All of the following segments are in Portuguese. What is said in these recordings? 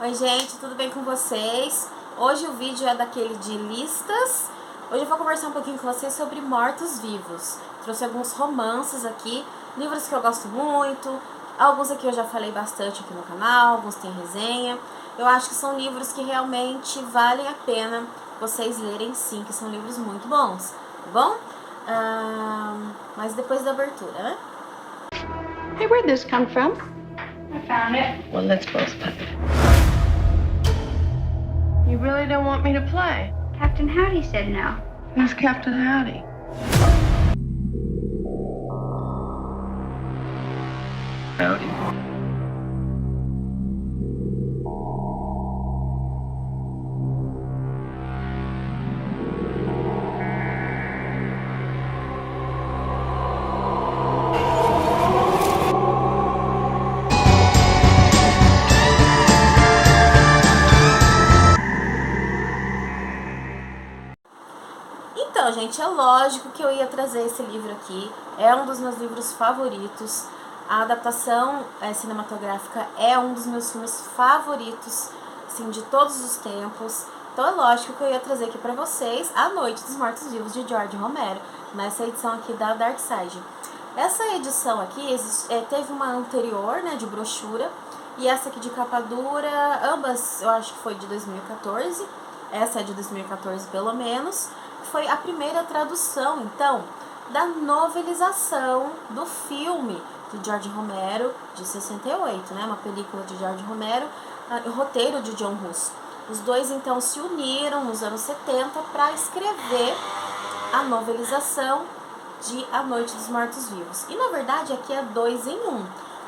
Oi gente, tudo bem com vocês? Hoje o vídeo é daquele de listas. Hoje eu vou conversar um pouquinho com vocês sobre mortos-vivos. Trouxe alguns romances aqui, livros que eu gosto muito. Alguns aqui eu já falei bastante aqui no canal, alguns tem resenha. Eu acho que são livros que realmente valem a pena vocês lerem sim, que são livros muito bons, tá bom? Mas depois da abertura, né? Hey, where'd this come from? I found it. Well, let's both play. You really don't want me to play? Captain Howdy said no. Who's Captain Howdy? Howdy. Então, gente, é lógico que eu ia trazer esse livro aqui. É um dos meus livros favoritos. A adaptação cinematográfica é um dos meus filmes favoritos, assim, de todos os tempos. Então é lógico que eu ia trazer aqui pra vocês A Noite dos Mortos-Vivos, de George Romero, nessa edição aqui da Dark Side. Essa edição aqui teve uma anterior, né, de brochura, e essa aqui de capa dura, ambas eu acho que foi de 2014, essa é de 2014 pelo menos. Foi a primeira tradução, então, da novelização do filme de George Romero, de 68, né? Uma película de George Romero, o roteiro de John Hus. Os dois, então, se uniram nos anos 70 para escrever a novelização de A Noite dos Mortos-Vivos. E, na verdade, aqui é 2 em 1,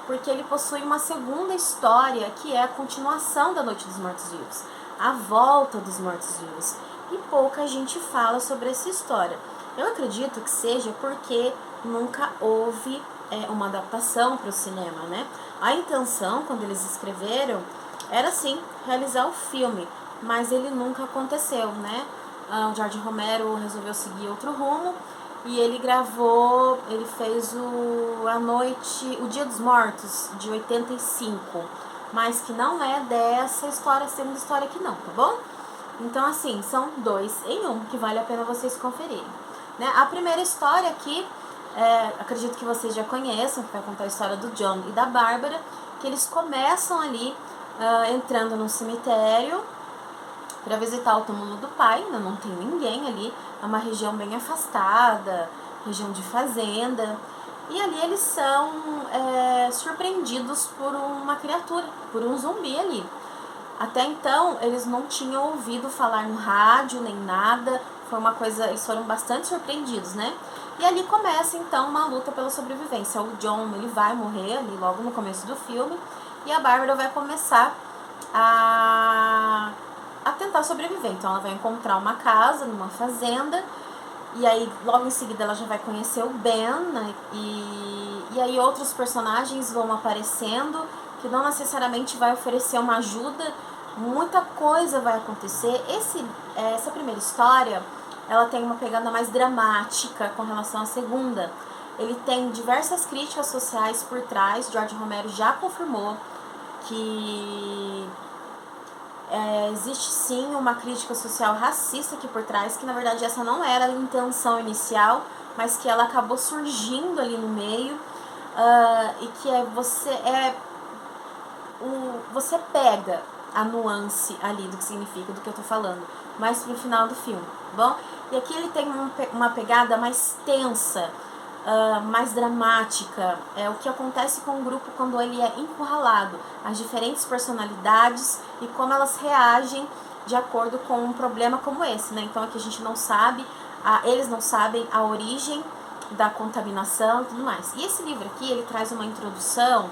porque ele possui uma segunda história, que é a continuação da Noite dos Mortos-Vivos, a volta dos mortos-vivos. E pouca gente fala sobre essa história. Eu acredito que seja porque nunca houve uma adaptação para o cinema, né? A intenção, quando eles escreveram, era sim realizar o filme, mas ele nunca aconteceu, né? O George Romero resolveu seguir outro rumo e ele fez o Dia dos Mortos, de 85, mas que não é dessa história, segunda história aqui não, tá bom? Então, assim, são 2 em 1, que vale a pena vocês conferirem, né? A primeira história aqui, acredito que vocês já conheçam, que vai contar a história do John e da Bárbara, que eles começam ali entrando num cemitério para visitar o túmulo do pai, ainda não tem ninguém ali, é uma região bem afastada, região de fazenda, e ali eles são surpreendidos por uma criatura, por um zumbi ali. Até então, eles não tinham ouvido falar no rádio, nem nada. Eles foram bastante surpreendidos, né? E ali começa, então, uma luta pela sobrevivência. O John, ele vai morrer ali logo no começo do filme. E a Bárbara vai começar a tentar sobreviver. Então, ela vai encontrar uma casa numa fazenda. E aí, logo em seguida, ela já vai conhecer o Ben, né? E aí, outros personagens vão aparecendo, que não necessariamente vai oferecer uma ajuda, muita coisa vai acontecer. Essa primeira história, ela tem uma pegada mais dramática com relação à segunda. Ele tem diversas críticas sociais por trás. George Romero já confirmou que existe sim uma crítica social racista aqui por trás, que na verdade essa não era a intenção inicial, mas que ela acabou surgindo ali no meio, e que você pega a nuance ali do que significa, do que eu tô falando, mais pro final do filme, tá bom? E aqui ele tem uma pegada mais tensa, mais dramática, o que acontece com o grupo quando ele é encurralado, as diferentes personalidades e como elas reagem de acordo com um problema como esse, né? Então aqui a gente não sabe, eles não sabem a origem da contaminação e tudo mais. E esse livro aqui, ele traz uma introdução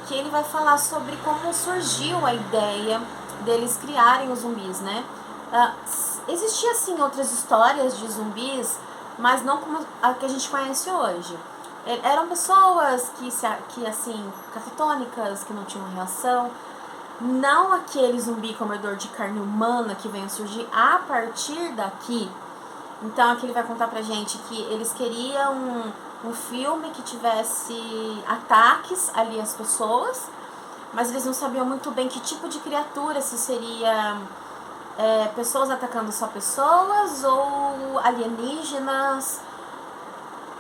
que ele vai falar sobre como surgiu a ideia deles criarem os zumbis, né? Existia, sim, outras histórias de zumbis, mas não como a que a gente conhece hoje. Eram pessoas que assim, catatônicas, que não tinham reação. Não aquele zumbi comedor de carne humana que vem a surgir a partir daqui. Então aqui ele vai contar pra gente que eles queriam um filme que tivesse ataques ali às pessoas, mas eles não sabiam muito bem que tipo de criatura, se seria pessoas atacando só pessoas ou alienígenas.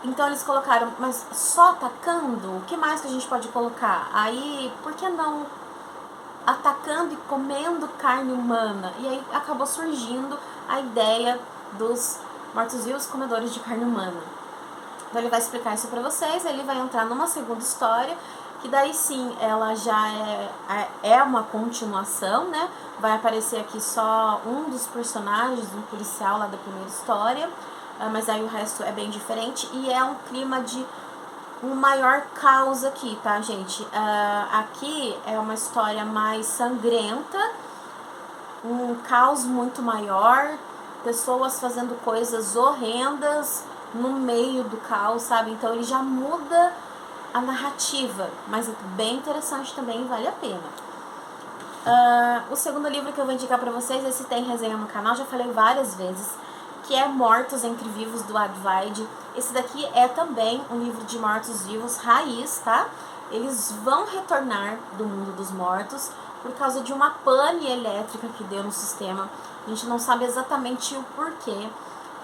Então eles colocaram, mas só atacando? O que mais que a gente pode colocar? Aí, por que não atacando e comendo carne humana? E aí acabou surgindo a ideia dos mortos-vivos comedores de carne humana. Então ele vai explicar isso pra vocês, ele vai entrar numa segunda história, que daí sim, ela já é uma continuação, né? Vai aparecer aqui só um dos personagens, um policial lá da primeira história, mas aí o resto é bem diferente, e é um clima de um maior caos aqui, tá, gente? Aqui é uma história mais sangrenta, um caos muito maior, pessoas fazendo coisas horrendas no meio do caos, sabe? Então ele já muda a narrativa, mas é bem interessante também, vale a pena. O segundo livro que eu vou indicar pra vocês, esse tem resenha no canal, já falei várias vezes, que é Mortos Entre Vivos, do Advaide. Esse daqui é também um livro de mortos-vivos raiz, tá? Eles vão retornar do mundo dos mortos por causa de uma pane elétrica que deu no sistema. A gente não sabe exatamente o porquê.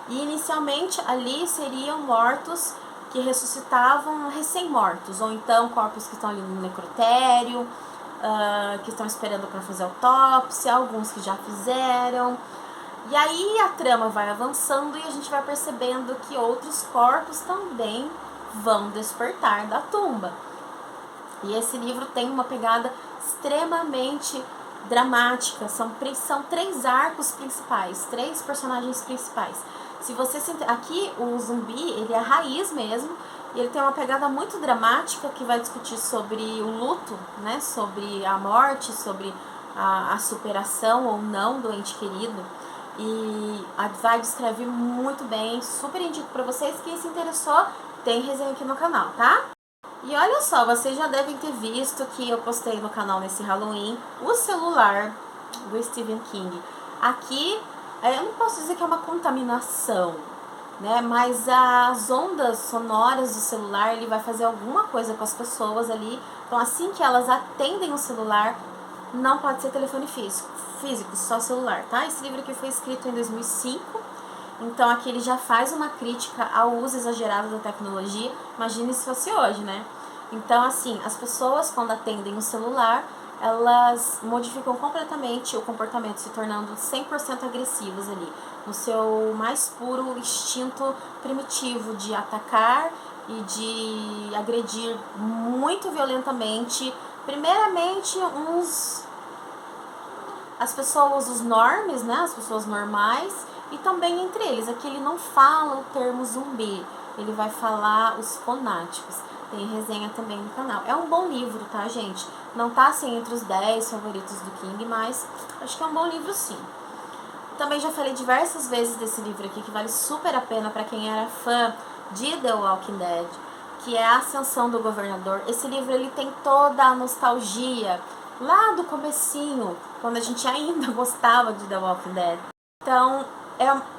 E inicialmente ali seriam mortos que ressuscitavam recém-mortos, ou então corpos que estão ali no necrotério, que estão esperando para fazer autópsia, alguns que já fizeram. E aí a trama vai avançando e a gente vai percebendo que outros corpos também vão despertar da tumba. E esse livro tem uma pegada extremamente dramática. São 3 arcos principais, 3 personagens principais. Se você aqui o zumbi, ele é raiz mesmo, e ele tem uma pegada muito dramática que vai discutir sobre o luto, né, sobre a morte, sobre a superação ou não do ente querido. E a Advaide escreve muito bem, super indico pra vocês. Quem se interessou, tem resenha aqui no canal, tá? E olha só, vocês já devem ter visto que eu postei no canal nesse Halloween o celular do Stephen King. Aqui, eu não posso dizer que é uma contaminação, né? Mas as ondas sonoras do celular, ele vai fazer alguma coisa com as pessoas ali. Então assim que elas atendem o celular, não pode ser telefone físico, só celular, tá? Esse livro aqui foi escrito em 2005, então aqui ele já faz uma crítica ao uso exagerado da tecnologia. Imagine se fosse hoje, né? Então, assim, as pessoas quando atendem o celular, elas modificam completamente o comportamento, se tornando 100% agressivas ali, no seu mais puro instinto primitivo de atacar e de agredir muito violentamente, primeiramente as pessoas, os normes, né, as pessoas normais, e também entre eles. Aqui ele não fala o termo zumbi, ele vai falar os fanáticos. Tem resenha também no canal. É um bom livro, tá, gente? Não tá assim entre os 10 favoritos do King, mas acho que é um bom livro sim. Também já falei diversas vezes desse livro aqui, que vale super a pena para quem era fã de The Walking Dead, que é A Ascensão do Governador. Esse livro ele tem toda a nostalgia lá do comecinho, quando a gente ainda gostava de The Walking Dead. Então,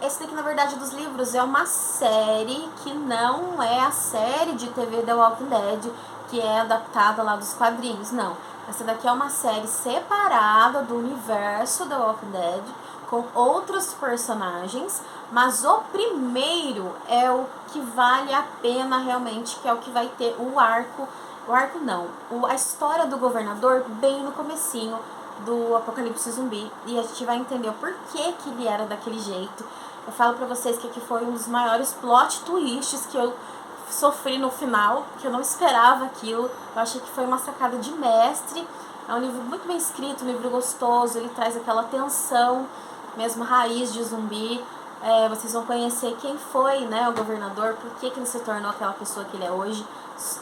esse daqui, na verdade, dos livros é uma série que não é a série de TV The Walking Dead, que é adaptada lá dos quadrinhos, não. Essa daqui é uma série separada do universo The Walking Dead, com outros personagens, mas o primeiro é o que vale a pena realmente, que é o que vai ter a história do governador bem no comecinho do Apocalipse Zumbi, e a gente vai entender o porquê que ele era daquele jeito. Eu falo pra vocês que aqui foi um dos maiores plot twists que eu sofri no final, que eu não esperava aquilo. Eu achei que foi uma sacada de mestre. É um livro muito bem escrito, um livro gostoso, ele traz aquela tensão mesmo raiz de zumbi. Vocês vão conhecer quem foi, né, o governador, por que ele se tornou aquela pessoa que ele é hoje.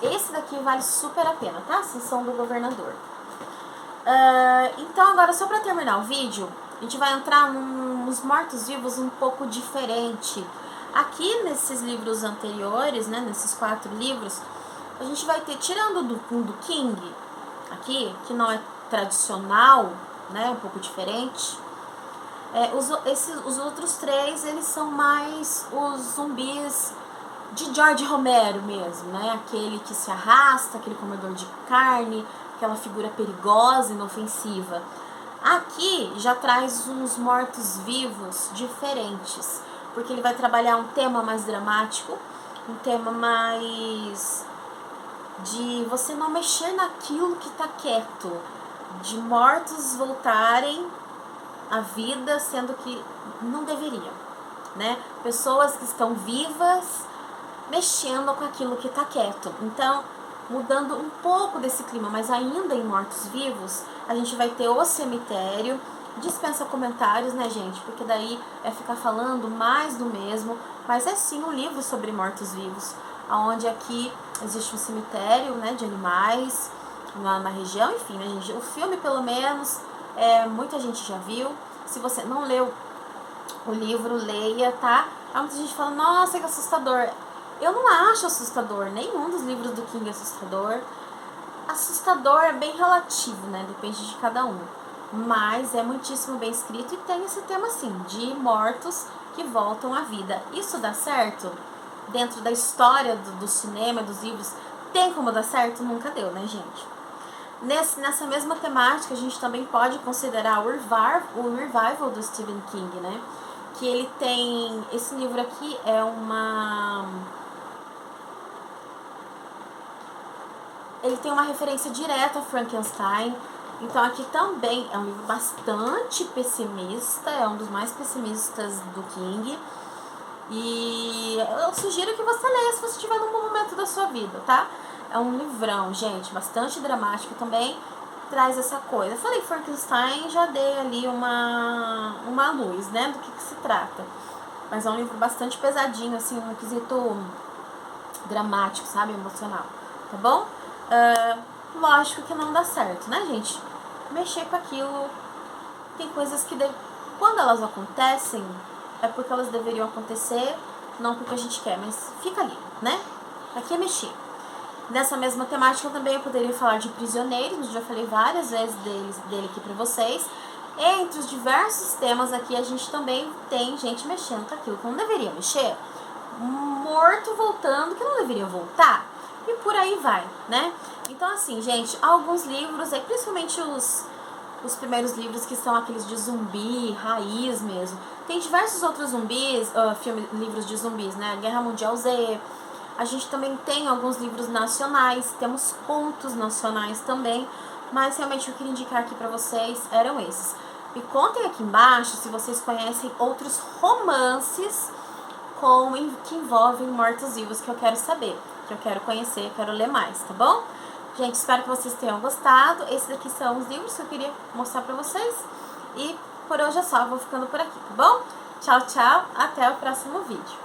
Esse daqui vale super a pena, tá? Ascensão do Governador. Então agora, só pra terminar o vídeo, a gente vai entrar nos mortos-vivos um pouco diferente. Aqui nesses livros anteriores, né, nesses 4 livros, a gente vai ter, tirando do King, aqui, que não é tradicional, né, um pouco diferente, os outros 3, eles são mais os zumbis de George Romero mesmo, né, aquele que se arrasta, aquele comedor de carne, aquela figura perigosa, inofensiva. Aqui já traz uns mortos-vivos diferentes, porque ele vai trabalhar um tema mais dramático, um tema mais de você não mexer naquilo que está quieto, de mortos voltarem à vida, sendo que não deveriam, né? Pessoas que estão vivas mexendo com aquilo que está quieto. Então, mudando um pouco desse clima, mas ainda em mortos-vivos, a gente vai ter o cemitério. Dispensa comentários, né, gente? Porque daí é ficar falando mais do mesmo. Mas é sim um livro sobre mortos-vivos, onde aqui existe um cemitério, né, de animais na região. Enfim, né, gente? O filme, pelo menos, muita gente já viu. Se você não leu o livro, leia, tá? Há muita gente fala, nossa, que assustador. Eu não acho assustador, nenhum dos livros do King é assustador. Assustador é bem relativo, né? Depende de cada um. Mas é muitíssimo bem escrito e tem esse tema, assim, de mortos que voltam à vida. Isso dá certo? Dentro da história do cinema, dos livros, tem como dar certo? Nunca deu, né, gente? Nessa mesma temática, a gente também pode considerar o revival do Stephen King, né? Que ele tem... Esse livro aqui é ele tem uma referência direta a Frankenstein. Então aqui também é um livro bastante pessimista, é um dos mais pessimistas do King. E eu sugiro que você leia se você estiver num bom momento da sua vida, tá? É um livrão, gente, bastante dramático também, traz essa coisa. Eu falei Frankenstein, já dei ali uma luz, né, do que se trata. Mas é um livro bastante pesadinho, assim, um quesito dramático, sabe, emocional, tá bom? Lógico que não dá certo, né, gente? Mexer com aquilo, tem coisas que quando elas acontecem, é porque elas deveriam acontecer, não porque a gente quer, mas fica ali, né? Aqui é mexer. Nessa mesma temática também eu poderia falar de Prisioneiros, já falei várias vezes dele aqui pra vocês. Entre os diversos temas aqui, a gente também tem gente mexendo com aquilo que não deveria mexer, morto voltando que não deveria voltar, e por aí vai, né? Então, assim, gente, alguns livros, principalmente os primeiros livros, que são aqueles de zumbi, raiz mesmo. Tem diversos outros zumbis, livros de zumbis, né? Guerra Mundial Z. A gente também tem alguns livros nacionais, temos contos nacionais também, mas realmente eu queria indicar aqui pra vocês eram esses. Me contem aqui embaixo se vocês conhecem outros romances que envolvem mortos-vivos, que eu quero saber, que eu quero conhecer, quero ler mais, tá bom? Gente, espero que vocês tenham gostado. Esses aqui são os livros que eu queria mostrar pra vocês. E por hoje é só, eu vou ficando por aqui, tá bom? Tchau, tchau, até o próximo vídeo.